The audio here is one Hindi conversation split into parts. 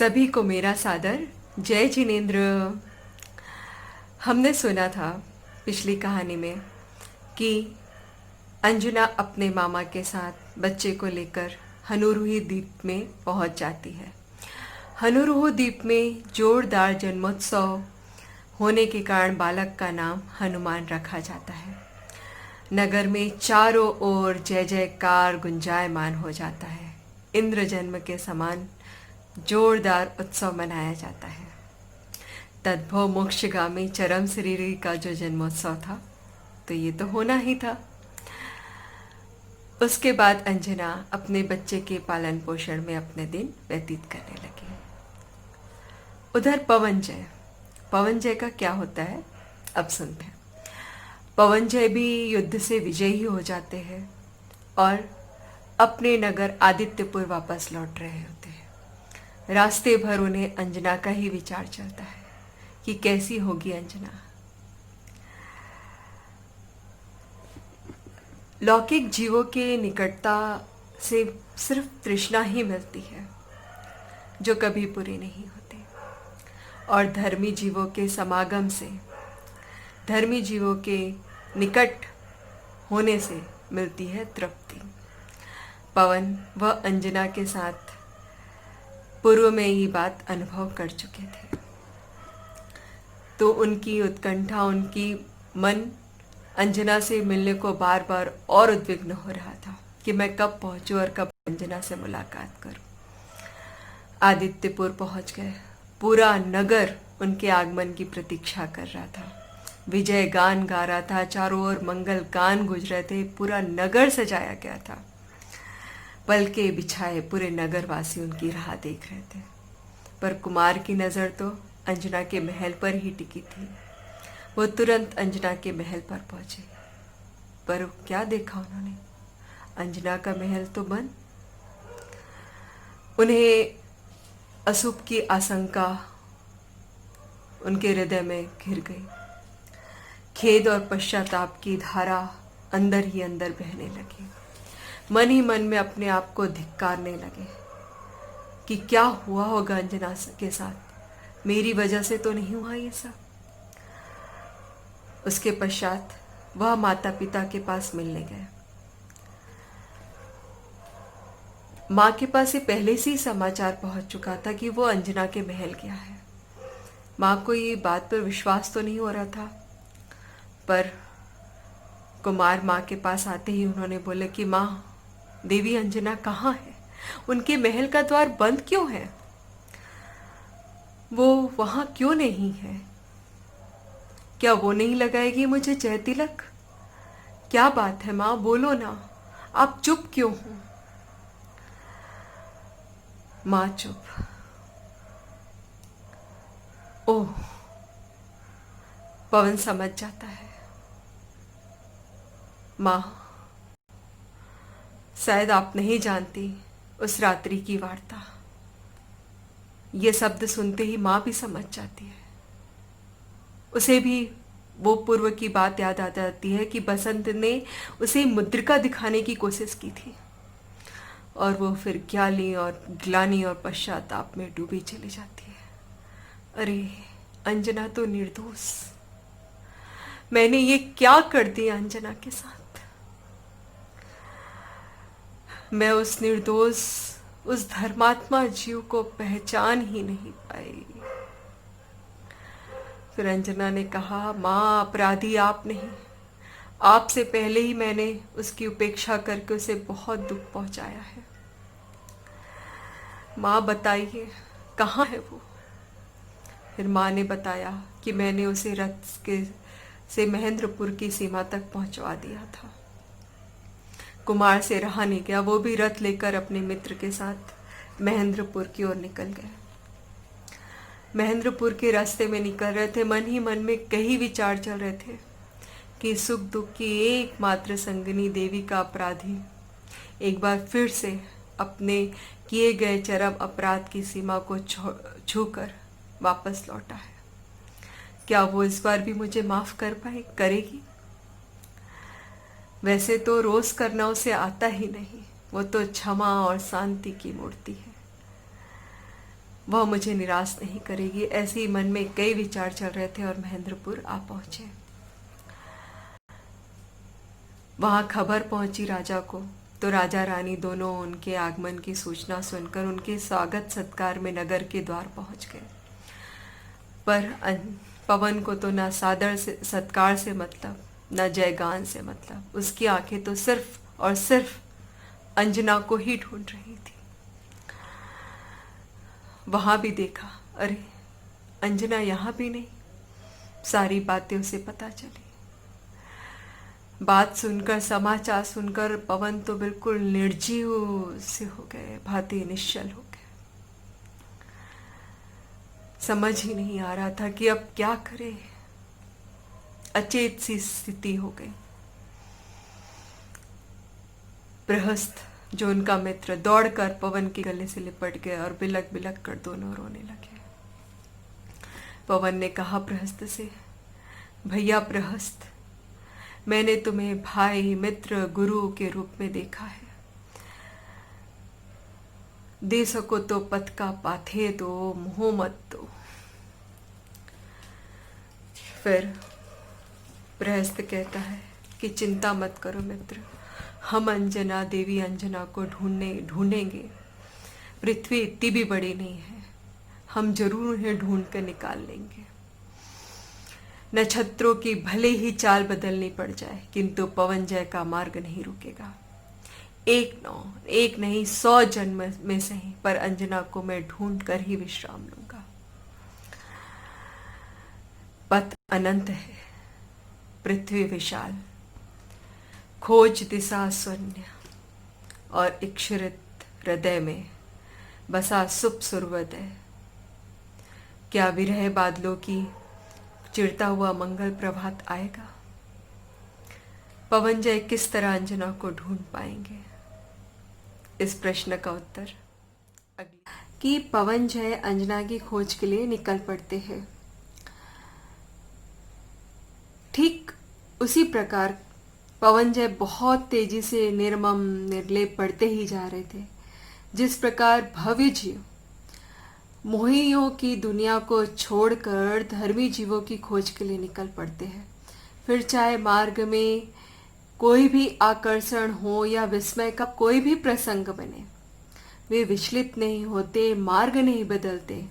सभी को मेरा सादर जय जिनेन्द्र। हमने सुना था पिछली कहानी में कि अंजना अपने मामा के साथ बच्चे को लेकर हनुरूही द्वीप में पहुंच जाती है। हनुरूही द्वीप में जोरदार जन्मोत्सव होने के कारण बालक का नाम हनुमान रखा जाता है। नगर में चारों ओर जय जयकार गुंजायमान हो जाता है। इंद्र जन्म के समान जोरदार उत्सव मनाया जाता है। तद्भव मोक्षगामी चरम शरीरी का जो जन्मोत्सव था, तो ये तो होना ही था। उसके बाद अंजना अपने बच्चे के पालन पोषण में अपने दिन व्यतीत करने लगी। उधर पवनजय का क्या होता है, अब सुनते हैं। पवनजय भी युद्ध से विजयी हो जाते हैं और अपने नगर आदित्यपुर वापस लौट रहे होते हैं। रास्ते भर उन्हें अंजना का ही विचार चलता है कि कैसी होगी अंजना। लौकिक जीवों के निकटता से सिर्फ तृष्णा ही मिलती है जो कभी पूरी नहीं होती, और धर्मी जीवों के समागम से, धर्मी जीवों के निकट होने से मिलती है तृप्ति। पवन व अंजना के साथ पूर्व में ये बात अनुभव कर चुके थे, तो उनकी उत्कंठा, उनकी मन अंजना से मिलने को बार बार और उद्विग्न हो रहा था कि मैं कब पहुंचूं और कब अंजना से मुलाकात करूं। आदित्यपुर पहुंच गए। पूरा नगर उनके आगमन की प्रतीक्षा कर रहा था। विजय गान गा रहा था, चारों ओर मंगल गान गुज रहे थे, पूरा नगर सजाया गया था। पलके बिछाए पूरे नगरवासी उनकी राह देख रहे थे, पर कुमार की नज़र तो अंजना के महल पर ही टिकी थी। वो तुरंत अंजना के महल पर पहुंचे, पर क्या देखा उन्होंने, अंजना का महल तो बंद। उन्हें अशुभ की आशंका उनके हृदय में घिर गई। खेद और पश्चाताप की धारा अंदर ही अंदर बहने लगी। मन ही मन में अपने आप को धिक्कारने लगे कि क्या हुआ होगा अंजना के साथ, मेरी वजह से तो नहीं हुआ ये सब। उसके पश्चात वह माता पिता के पास मिलने गए। माँ के पास से पहले से ही समाचार पहुंच चुका था कि वो अंजना के महल गया है। माँ को ये बात पर विश्वास तो नहीं हो रहा था, पर कुमार माँ के पास आते ही उन्होंने बोले कि माँ, देवी अंजना कहाँ है? उनके महल का द्वार बंद क्यों है? वो वहां क्यों नहीं है? क्या वो नहीं लगाएगी मुझे जय तिलक? क्या बात है माँ, बोलो ना, आप चुप क्यों हो? माँ चुप। ओह, पवन समझ जाता है। माँ, शायद आप नहीं जानती उस रात्रि की वार्ता। ये शब्द सुनते ही माँ भी समझ जाती है। उसे भी वो पूर्व की बात याद आ जाती है कि बसंत ने उसे मुद्रिका दिखाने की कोशिश की थी, और वो फिर ग्लानि और पश्चाताप में डूबी चली जाती है। अरे, अंजना तो निर्दोष। मैंने ये क्या कर दिया अंजना के साथ? मैं उस निर्दोष, उस धर्मात्मा जीव को पहचान ही नहीं पाई। फिर अंजना ने कहा, माँ, अपराधी आप नहीं, आपसे पहले ही मैंने उसकी उपेक्षा करके उसे बहुत दुख पहुंचाया है। माँ बताइए, कहाँ है वो? फिर माँ ने बताया कि मैंने उसे रथ के से महेंद्रपुर की सीमा तक पहुंचवा दिया था। कुमार से रहा नहीं गया, वो भी रथ लेकर अपने मित्र के साथ महेंद्रपुर की ओर निकल गए। महेंद्रपुर के रास्ते में निकल रहे थे, मन ही मन में कई विचार चल रहे थे कि सुख दुख की एकमात्र संगिनी देवी का अपराधी एक बार फिर से अपने किए गए चरम अपराध की सीमा को छूकर वापस लौटा है। क्या वो इस बार भी मुझे माफ करेगी? वैसे तो रोज करना उसे आता ही नहीं, वो तो क्षमा और शांति की मूर्ति है। वह मुझे निराश नहीं करेगी। ऐसे ही मन में कई विचार चल रहे थे और महेंद्रपुर आ पहुंचे। वहां खबर पहुंची राजा को, तो राजा रानी दोनों उनके आगमन की सूचना सुनकर उनके स्वागत सत्कार में नगर के द्वार पहुंच गए। पर पवन को तो ना सादर से सत्कार से मतलब, न जयगान से मतलब। उसकी आंखें तो सिर्फ और सिर्फ अंजना को ही ढूंढ रही थी। वहां भी देखा, अरे अंजना यहां भी नहीं। सारी बातें उसे पता चली। बात सुनकर, समाचार सुनकर पवन तो बिल्कुल निर्जीव से हो गए, भांति निश्चल हो गए। समझ ही नहीं आ रहा था कि अब क्या करे। अचेत सी स्थिति हो गई। बृहस्थ जो उनका मित्र दौड़कर पवन के गले से लिपट गए और बिलक बिलक कर दोनों रोने लगे। पवन ने कहा बृहस्थ से, भैया बृहस्थ, मैंने तुम्हें भाई, मित्र, गुरु के रूप में देखा है। दे सको तो पथ का पाथे दो, मोह मत दो। फिर बृहस्थ कहता है कि चिंता मत करो मित्र, हम अंजना, देवी अंजना को ढूंढेंगे। पृथ्वी इतनी भी बड़ी नहीं है, हम जरूर उन्हें ढूंढ कर निकाल लेंगे। नक्षत्रों की भले ही चाल बदलनी पड़ जाए, किंतु पवन जय का मार्ग नहीं रुकेगा। एक नहीं 100 जन्म में सही, पर अंजना को मैं ढूंढ कर ही विश्राम लूंगा। पथ अनंत है, पृथ्वी विशाल, खोज दिशा शून्य, और इक्षरित हृदय में बसा शुभ सूर्योदय। क्या विरह बादलों की चिढ़ता हुआ मंगल प्रभात आएगा? पवन जय किस तरह अंजना को ढूंढ पाएंगे? इस प्रश्न का उत्तर अगले कि पवन जय अंजना की खोज के लिए निकल पड़ते हैं। ठीक उसी प्रकार पवन जय बहुत तेजी से निर्मम निर्लेप पढ़ते ही जा रहे थे। जिस प्रकार भव्य जीव मोहियों की दुनिया को छोड़कर धर्मी जीवों की खोज के लिए निकल पड़ते हैं, फिर चाहे मार्ग में कोई भी आकर्षण हो या विस्मय का कोई भी प्रसंग बने, वे विचलित नहीं होते, मार्ग नहीं बदलते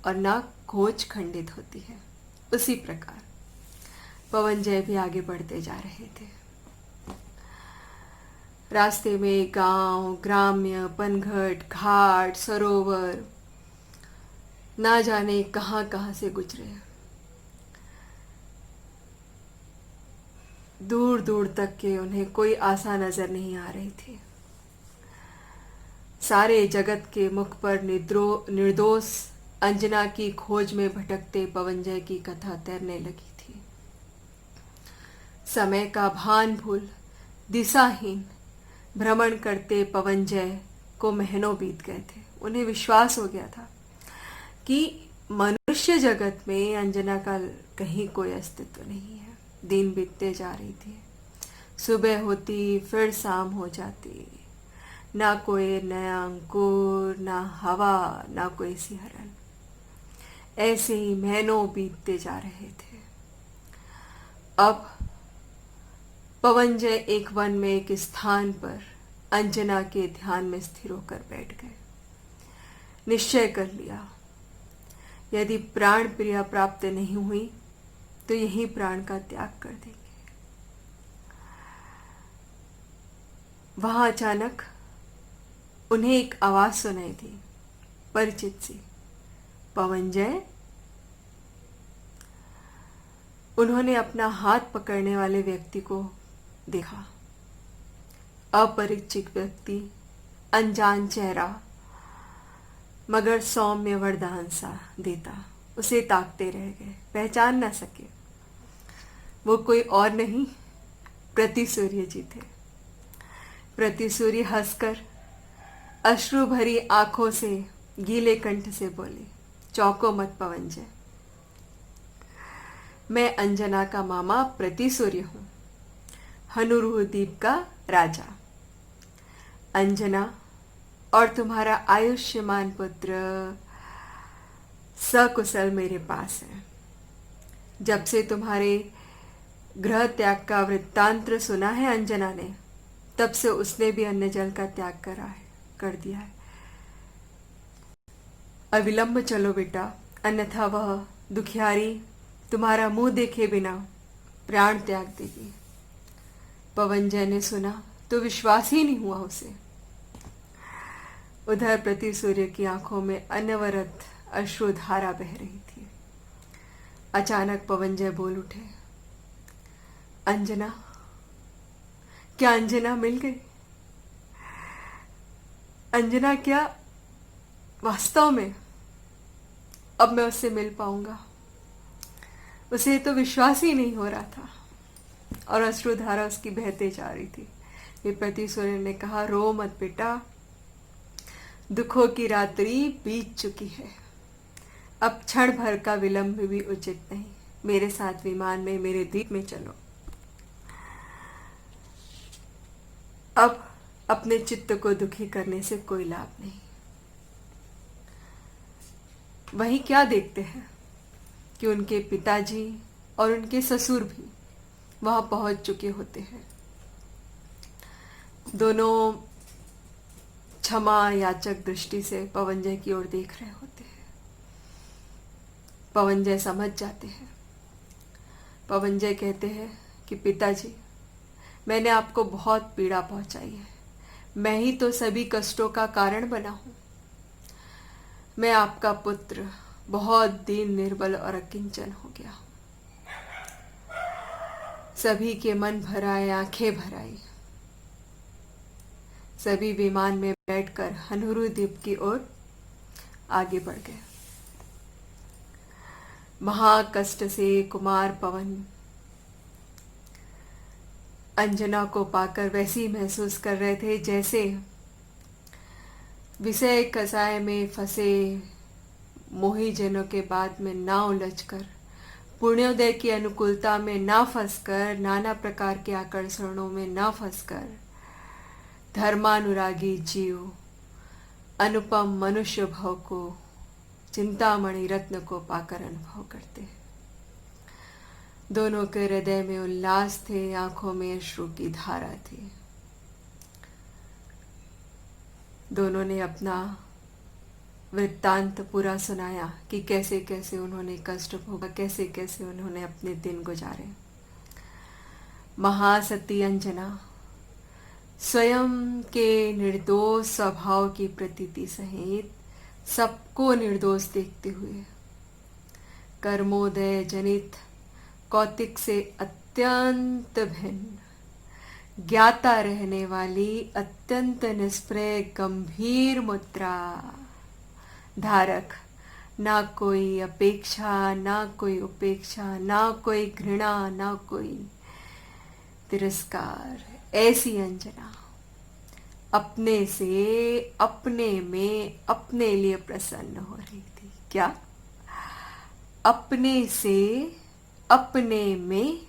और ना खोज खंडित होती है। उसी प्रकार पवन जय भी आगे बढ़ते जा रहे थे। रास्ते में गांव, ग्राम्य, पनघट, घाट, सरोवर ना जाने कहां कहां से गुजरे। दूर दूर तक के उन्हें कोई आशा नजर नहीं आ रही थी। सारे जगत के मुख पर निर्दोष अंजना की खोज में भटकते पवन जय की कथा तैरने लगी थी। समय का भान भूल दिशाहीन भ्रमण करते पवन जय को महीनों बीत गए थे। उन्हें विश्वास हो गया था कि मनुष्य जगत में अंजना का कहीं कोई अस्तित्व नहीं है। दिन बीतते जा रही थी, सुबह होती फिर शाम हो जाती, ना कोई नया अंकुर, ना हवा, ना कोई सिहरन। ऐसे ही महीनों बीतते जा रहे थे। अब पवन जय एक वन में एक स्थान पर अंजना के ध्यान में स्थिर होकर बैठ गए। निश्चय कर लिया, यदि प्राण प्रिया प्राप्त नहीं हुई तो यही प्राण का त्याग कर देंगे। वहां अचानक उन्हें एक आवाज सुनाई दी, परिचित सी, पवन जय। उन्होंने अपना हाथ पकड़ने वाले व्यक्ति को देखा। अपरिचित व्यक्ति, अनजान चेहरा, मगर सौम्य वरदान सा देता। उसे ताकते रह गए, पहचान ना सके। वो कोई और नहीं, प्रति सूर्य जी थे। प्रति सूर्य हंसकर अश्रु भरी आंखों से गीले कंठ से बोले, चौंको मत पवन जय, मैं अंजना का मामा प्रति सूर्य हूं, हनुरूह द्वीप का राजा। अंजना और तुम्हारा आयुष्यमान पुत्र सकुशल मेरे पास है। जब से तुम्हारे गृह त्याग का वृत्तांत सुना है अंजना ने, तब से उसने भी अन्न जल का त्याग कर दिया है। अविलंब चलो बेटा, अन्यथा वह दुखियारी तुम्हारा मुंह देखे बिना प्राण त्याग देगी। पवनजय ने सुना तो विश्वास ही नहीं हुआ उसे। उधर प्रति सूर्य की आंखों में अनवरत अश्रुधारा बह रही थी। अचानक पवनजय बोल उठे, अंजना, क्या अंजना मिल गई? अंजना क्या वास्तव में अब मैं उससे मिल पाऊंगा? उसे तो विश्वास ही नहीं हो रहा था और अश्रुधारा उसकी बहते जा रही थी। विपति सूर्य ने कहा, रो मत बेटा, दुखों की रात्रि बीत चुकी है। अब क्षण भर का विलंब भी उचित नहीं। मेरे साथ विमान में मेरे द्वीप में चलो। अब अपने चित्त को दुखी करने से कोई लाभ नहीं। वहीं क्या देखते हैं कि उनके पिताजी और उनके ससुर भी वहां पहुंच चुके होते हैं। दोनों क्षमा याचक दृष्टि से पवनजय की ओर देख रहे होते हैं। पवनजय समझ जाते हैं। पवनजय कहते हैं कि पिताजी, मैंने आपको बहुत पीड़ा पहुंचाई है। मैं ही तो सभी कष्टों का कारण बना हूं। मैं आपका पुत्र बहुत दीन, निर्बल और अकिंचन हो गया हूं। सभी के मन भर आए, आंखें भर आई। सभी विमान में बैठकर हनुरू द्वीप की ओर आगे बढ़ गए। महाकष्ट से कुमार पवन अंजना को पाकर वैसी महसूस कर रहे थे जैसे विषय कसाय में फंसे मोही जनों के बाद में ना उलझकर, पुण्योदय की अनुकूलता में ना फंसकर, नाना प्रकार के आकर्षणों में ना फंसकर, धर्मानुरागी जीव अनुपम मनुष्य भाव को, चिंतामणि रत्न को पाकर अनुभव करते हैं। दोनों के हृदय में उल्लास थे, आंखों में अश्रु की धारा थी। दोनों ने अपना वृत्तांत पूरा सुनाया कि कैसे कैसे उन्होंने कष्ट भोगा, कैसे कैसे उन्होंने अपने दिन गुजारे। महासती अंजना स्वयं के निर्दोष स्वभाव की प्रतीति सहित सबको निर्दोष देखते हुए कर्मोदय जनित कौतिक से अत्यंत भिन्न, ज्ञाता रहने वाली अत्यंत निष्प्रय गंभीर मुद्रा धारक, ना कोई अपेक्षा, ना कोई उपेक्षा, ना कोई घृणा, ना कोई तिरस्कार, ऐसी अंजना अपने से अपने में अपने लिए प्रसन्न हो रही थी। क्या? अपने से अपने में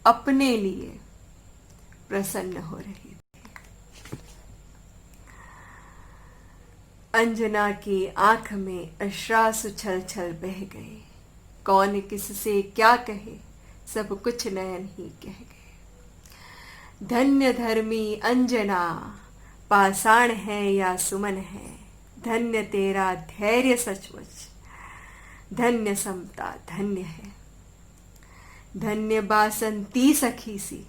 अपने लिए प्रसन्न हो रही थी। अंजना की आंख में अश्रासु छल छल बह गए। कौन किससे क्या कहे, सब कुछ नयन ही कह गए। धन्य धर्मी अंजना, पाषाण है या सुमन है। धन्य तेरा धैर्य सचमुच, धन्य समता धन्य है। धन्य बासंती सखी सी,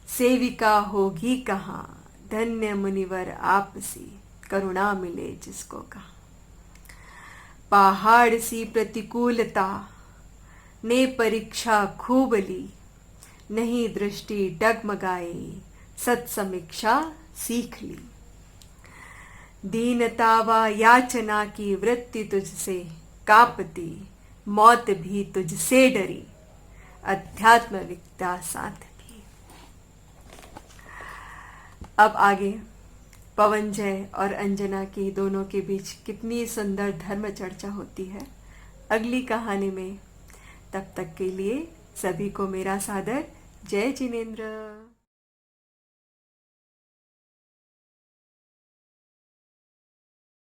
सेविका होगी कहाँ। धन्य मुनिवर आपसी, करुणा मिले जिसको कहा। पहाड़ सी प्रतिकूलता ने परीक्षा खूब ली, नहीं दृष्टि डगमगाई, सत्समीक्षा सीख ली। दीनता व याचना की वृत्ति तुझसे कांपती, मौत भी तुझसे डरी, अध्यात्म विद्या साथ थी। अब आगे पवनजय और अंजना की दोनों के बीच कितनी सुंदर धर्म चर्चा होती है अगली कहानी में। तब तक के लिए सभी को मेरा सादर जय जिनेंद्र।